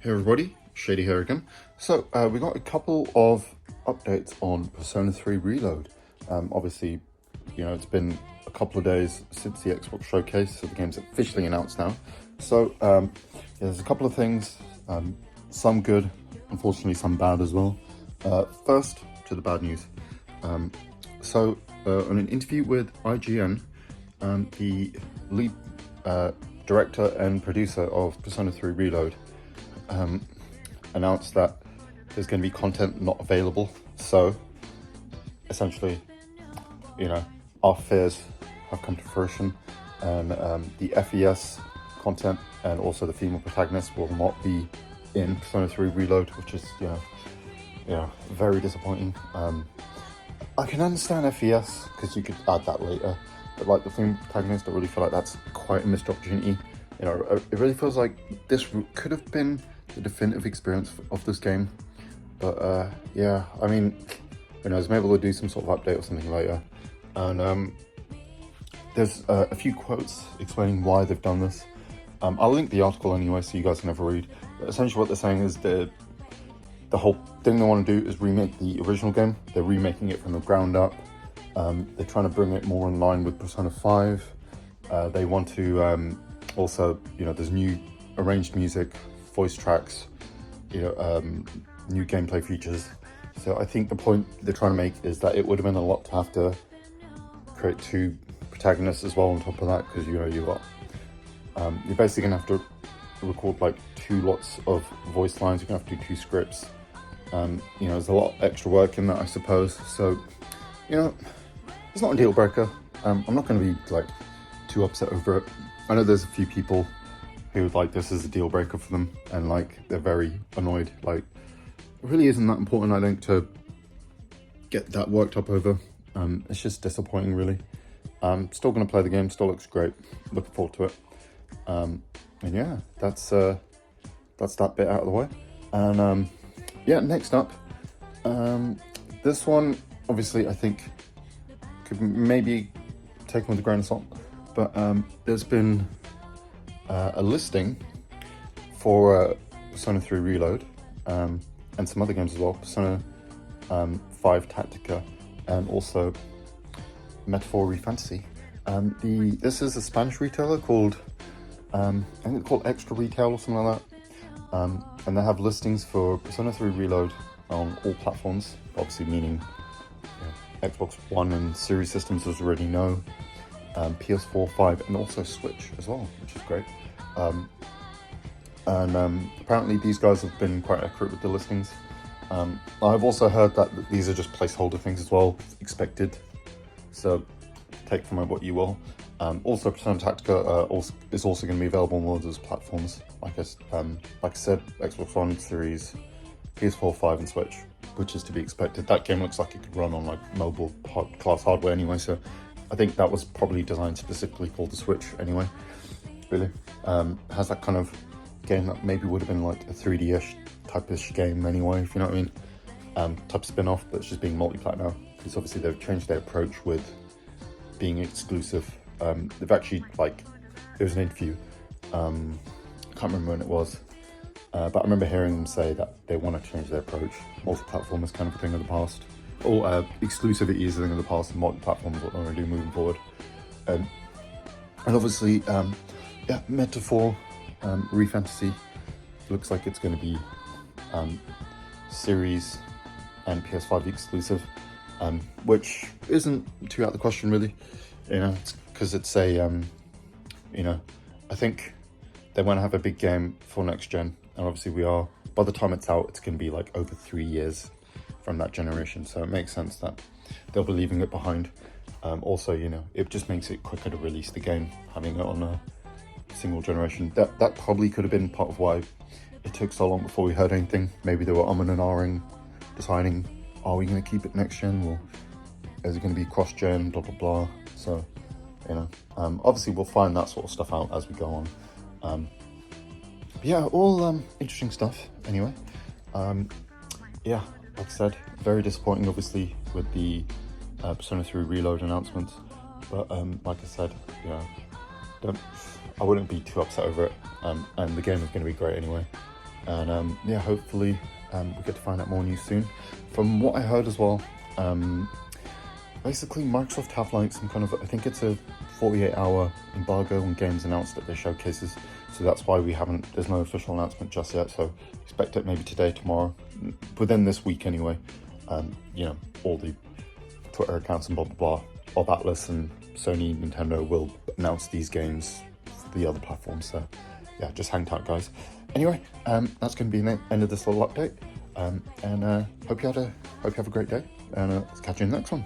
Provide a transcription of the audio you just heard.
Hey everybody, Shady here again. So we got a couple of updates on Persona 3 Reload. Obviously, it's been a couple of days since the Xbox showcase, so the game's officially announced now. So there's a couple of things, some good, unfortunately some bad as well. First, to the bad news. On an interview with IGN, the lead director and producer of Persona 3 Reload announced that there's going to be content not available. So essentially, our fears have come to fruition, and the FES content and also the female protagonist will not be in Persona 3 Reload, which is very disappointing. I can understand FES because you could add that later, but like the female protagonist, I really feel like that's quite a missed opportunity. It really feels like this could have been the definitive experience of this game. But I mean, who knows, maybe we'll do some sort of update or something later. And there's a few quotes explaining why they've done this. I'll link the article anyway so you guys can have a read. But essentially what they're saying is the whole thing they want to do is remake the original game. They're remaking it from the ground up. They're trying to bring it more in line with Persona 5. They want to also, there's new arranged music, voice tracks, new gameplay features. So I think the point they're trying to make is that it would have been a lot to have to create two protagonists as well on top of that, because you've got you're basically gonna have to record like two lots of voice lines. You're gonna have to do two scripts. There's a lot of extra work in that, I suppose. So it's not a deal breaker. I'm not going to be like too upset over it. I know there's a few people who like this is a deal breaker for them, and like they're very annoyed. Like, it really isn't that important, I think, to get that worked up over. It's just disappointing, really. Still going to play the game. Still looks great. Looking forward to it. And yeah, that's that bit out of the way. And next up, this one obviously I think could maybe taken with a grain of salt, but there's been a listing for Persona 3 Reload and some other games as well, Persona 5 Tactica and also Metaphor ReFantasy. This is a Spanish retailer called I think it's called Extra Retail or something like that, and they have listings for Persona 3 Reload on all platforms, obviously meaning Xbox One and Series systems, as we already know, PS4, 5, and also Switch as well, which is great. Apparently these guys have been quite accurate with the listings. I've also heard that these are just placeholder things as well, expected, so take from it what you will. Also, Persona Tactica is also going to be available on all of those platforms, like I said, Xbox One, Series, PS4, 5, and Switch, which is to be expected. That game looks like it could run on like mobile class hardware anyway, so I think that was probably designed specifically for the Switch anyway. Really, has that kind of game that maybe would have been like a 3D-ish type-ish game anyway, if you know what I mean. Type spin-off, but it's just being multi-plat now, because obviously they've changed their approach with being exclusive. They've actually, like, there was an interview, I can't remember when it was, but I remember hearing them say that they want to change their approach. Multi-platform is kind of a thing of the past, or exclusivity is a thing of the past, and multi-platform is what they're going to do moving forward. And obviously, Metaphor ReFantasy looks like it's going to be Series and PS5 exclusive, which isn't too out of the question, really. Because it's a, I think they want to have a big game for next gen, and obviously by the time it's out, it's going to be like over 3 years from that generation, so it makes sense that they'll be leaving it behind. Also, it just makes it quicker to release the game, having it on a single generation. That probably could have been part of why it took so long before we heard anything. Maybe they were umming and ahhing, deciding, are we going to keep it next gen, or is it going to be cross-gen, blah, blah, blah. So, obviously we'll find that sort of stuff out as we go on. All interesting stuff anyway. Like I said, very disappointing obviously with the Persona 3 Reload announcement, but like I said, I wouldn't be too upset over it, and the game is going to be great anyway. And yeah, hopefully we get to find out more news soon. From what I heard as well, basically Microsoft have like some kind of, I think it's a 48-hour embargo on games announced at their showcases, so that's why there's no official announcement just yet, so expect it maybe today, tomorrow, within this week anyway. You know, all the Twitter accounts and blah blah blah, all that list, and Sony, Nintendo will announce these games for the other platforms, so yeah, just hang tight guys. Anyway, that's going to be the end of this little update, and hope you have a great day, and let's catch you in the next one.